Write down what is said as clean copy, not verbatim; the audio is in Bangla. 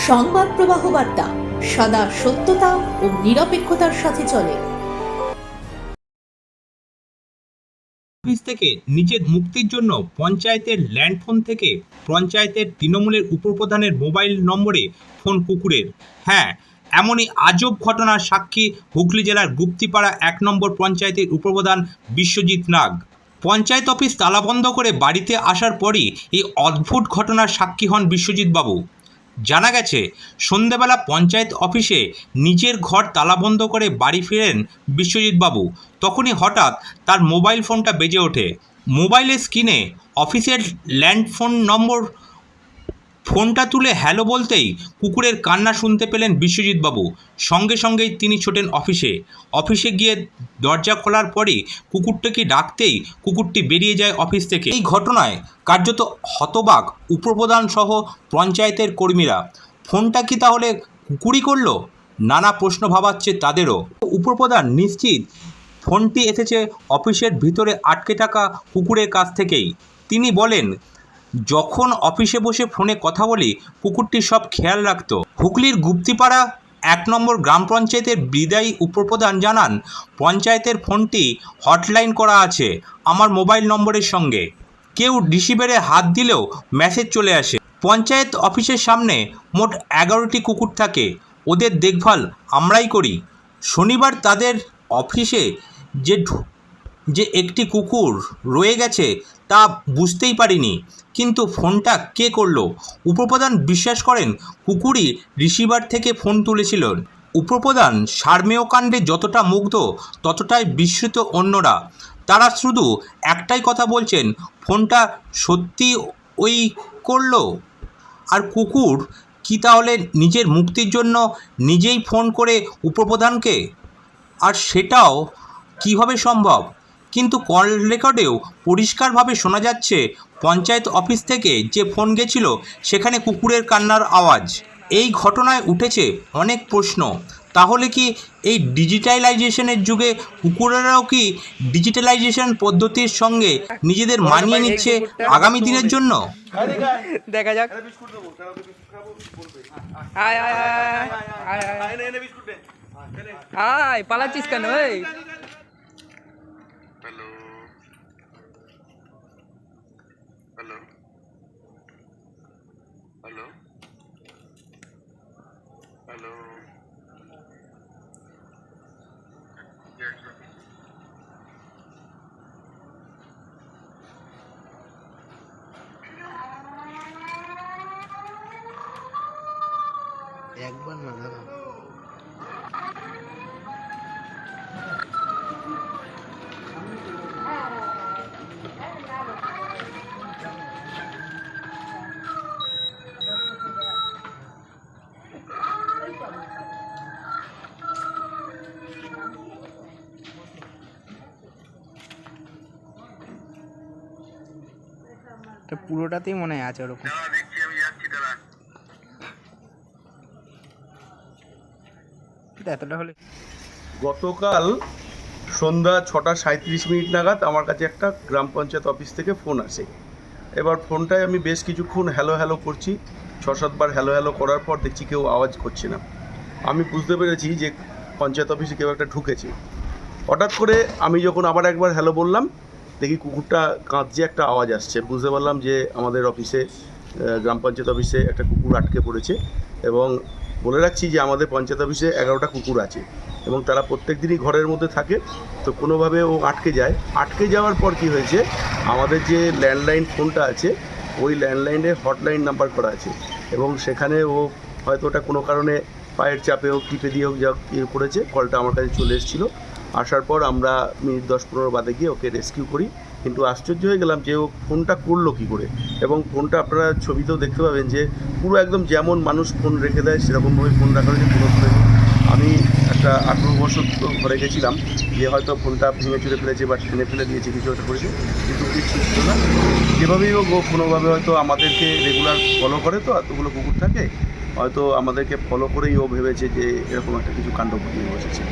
সংবাদ প্রবাহ বার্তা সদা সত্যতা ও নিরপেক্ষতার সাথে চলে। অফিস থেকে নিজের মুক্তির জন্য পঞ্চায়েতের ল্যান্ডফোন থেকে পঞ্চায়েতের তৃণমূলের উপপ্রধানের মোবাইল নম্বরে ফোন কুকুরের। হ্যাঁ, এমনই আজব ঘটনার সাক্ষী হুগলি জেলার গুপ্তিপাড়া ১ নম্বর পঞ্চায়েতের উপপ্রধান বিশ্বজিৎ নাগ। পঞ্চায়েত অফিস তালাবন্ধ করে বাড়িতে আসার পরই এই অদ্ভুত ঘটনার সাক্ষী হন বিশ্বজিৎ বাবু। জানা গেছে, সন্ধেবেলা পঞ্চায়েত অফিসে নিজের ঘর তালাবন্ধ করে বাড়ি ফিরেন বিশ্বজিৎ বাবু। তখনই হঠাৎ তার মোবাইল ফোনটা বেজে ওঠে। মোবাইলের স্ক্রিনে অফিসের ল্যান্ডফোন নম্বর। ফোনটা তুলে হ্যালো বলতেই কুকুরের কান্না শুনতে পেলেন বিশ্বজিৎ বাবু। সঙ্গে সঙ্গেই তিনি ছোটেন অফিসে গিয়ে দরজা খোলার পরই কুকুরটাকে ডাকতেই কুকুরটি বেরিয়ে যায় অফিস থেকে। এই ঘটনায় কার্যত হতবাক উপপ্রধান সহ পঞ্চায়েতের কর্মীরা। ফোনটা কি তাহলে কুকুরই করলো? নানা প্রশ্ন ভাবাচ্ছে তাদেরও। উপপ্রধান নিশ্চিত ফোনটি এসেছে অফিসের ভিতরে আটকে থাকা কুকুরের কাছ থেকেই। তিনি বলেন, যখন অফিসে বসে ফোনে কথা বলি কুকুরটি সব খেয়াল রাখত। হুগলির গুপ্তিপাড়া ১ নম্বর গ্রাম পঞ্চায়েতের বিদায়ী উপপ্রধান জানান, পঞ্চায়েতের ফোনটি হটলাইন করা আছে আমার মোবাইল নম্বরের সঙ্গে। কেউ রিসিভারে হাত দিলেও মেসেজ চলে আসে। পঞ্চায়েত অফিসের সামনে মোট ১১টি কুকুর থাকে, ওদের দেখভাল আমরাই করি। শনিবার তাদের অফিসে যে একটি কুকুর রয়ে গেছে তা বুঝতেই পারিনি, কিন্তু ফোনটা কে করলো? উপপ্রধান বিশ্বাস করেন কুকুরই রিসিভার থেকে ফোন তুলেছিলেন। উপপ্রধান সারমেয় কাণ্ডে যতটা মুগ্ধ ততটাই বিস্মিত অন্যরা। তারা শুধু একটাই কথা বলছেন, ফোনটা সত্যি ওই করলো? আর কুকুর কি তাহলে নিজের মুক্তির জন্য নিজেই ফোন করে উপপ্রধানকে? আর সেটাও কিভাবে সম্ভব? কিন্তু কল রেকর্ডেও পরিষ্কারভাবে শোনা যাচ্ছে পঞ্চায়েত অফিস থেকে যে ফোন গেছিল সেখানে কুকুরের কান্নার আওয়াজ। এই ঘটনায় উঠেছে অনেক প্রশ্ন। তাহলে কি এই ডিজিটালাইজেশনের যুগে কুকুরেরাও কি ডিজিটালাইজেশন পদ্ধতির সঙ্গে নিজেদের মানিয়ে নিচ্ছে আগামী দিনের জন্য? দেখা যাক। আয় পালাচ্ছিস কেন? হ্যালো হ্যালো হ্যালো হ্যালো একবার না দাদা, পুরোটাতেই মনে হয় আছে ওরকম। দেখছি, আমি যাচ্ছি দাঁড়া। এতটা হলে গতকাল সন্ধ্যা 6:37 নাগাদ আমার কাছে একটা গ্রাম পঞ্চায়েত অফিস থেকে ফোন আসে। এবার ফোনটায় আমি বেশ কিছুক্ষণ হ্যালো হ্যালো করছি, ৬-৭ বার হ্যালো হ্যালো করার পর দেখছি কেউ আওয়াজ করছে না। আমি বুঝতে পেরেছি যে পঞ্চায়েত অফিসে কেউ একটা ঢুকেছে। হঠাৎ করে আমি যখন আবার একবার হ্যালো বললাম, দেখি কুকুরটা কাঁদছে, একটা আওয়াজ আসছে। বুঝতে পারলাম যে আমাদের অফিসে, গ্রাম পঞ্চায়েত অফিসে একটা কুকুর আটকে পড়েছে। এবং বলে রাখছি যে আমাদের পঞ্চায়েত অফিসে 11টা কুকুর আছে এবং তারা প্রত্যেক দিনই ঘরের মধ্যে থাকে। তো কোনোভাবে ও আটকে যায়। আটকে যাওয়ার পর কি হয়েছে, আমাদের যে ল্যান্ডলাইন ফোনটা আছে ওই ল্যান্ডলাইনে হটলাইন নাম্বার করা আছে এবং সেখানে ও হয়তো ওটা কোনো কারণে পায়ের চাপে হোক, টিপে দিয়ে হোক, যা করেছে, কলটা আমার কাছে চলে এসেছিলো। আসার পর আমরা মিনিট 10-15 বাদে গিয়ে ওকে রেস্কিউ করি। কিন্তু আশ্চর্য হয়ে গেলাম যে ও ফোনটা করলো কী করে। এবং ফোনটা আপনারা ছবিতেও দেখতে পাবেন যে পুরো একদম যেমন মানুষ ফোন রেখে দেয় সেরকমভাবে ফোন রাখা হয়েছে, কোনো ফোনে। আমি একটা আগ্রহবশত ঘরে গেছিলাম যে হয়তো ফোনটা ভেঙে চুরে ফেলেছে বা টেনে ফেলে দিয়েছে, কিছু একটা করেছে, কিন্তু কিছু ছিল না। যেভাবেই হোক ও কোনোভাবে হয়তো আমাদেরকে রেগুলার ফলো করে, তো এতগুলো কুকুর থাকে, হয়তো আমাদেরকে ফলো করেই ও ভেবেছে যে এরকম একটা কিছু কাণ্ড ঘটিয়ে বসেছে।